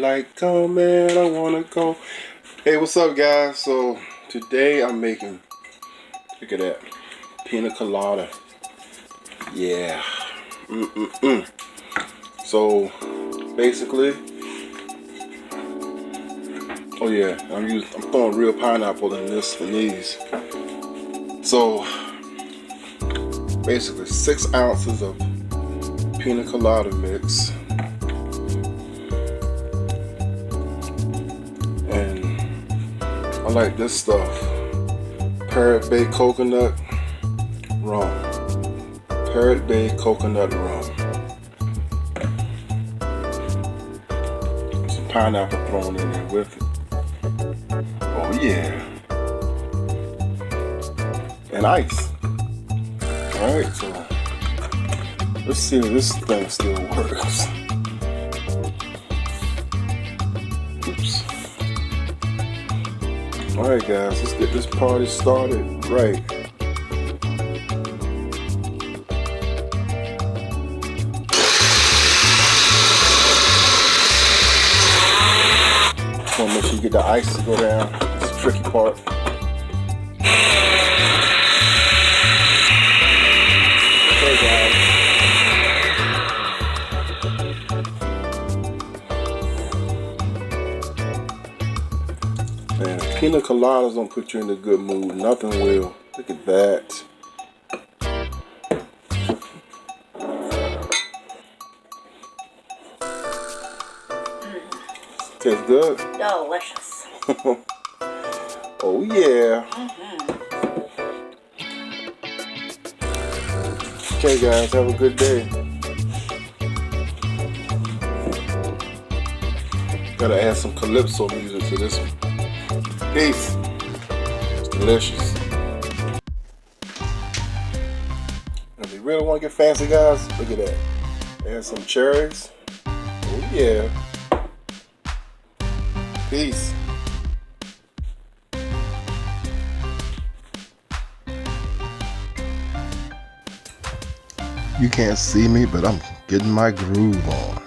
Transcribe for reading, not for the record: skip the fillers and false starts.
like, come man, I wanna go. Hey, what's up guys? So today I'm making, look at that, Pina Colada. Yeah. So basically, oh yeah, I'm throwing real pineapple in this and these. So basically 6 ounces of Pina Colada mix, and I like this stuff, Parrot baked coconut rum. Parrot baked coconut rum. Some pineapple thrown in there with it. Oh yeah. And ice. Alright, so let's see if this thing still works. Oops. Alright guys, let's get this party started right. Want to make sure you get the ice to go down. It's the tricky part. Okay guys. Man, Pina Coladas don't put you in a good mood. Nothing will. Look at that. Tastes good? Delicious. Oh yeah. Okay guys, have a good day. Gotta add some calypso music to this one. Peace. It's delicious. If you really want to get fancy guys, look at that. Add some cherries. Oh yeah. Peace. You can't see me, but I'm getting my groove on.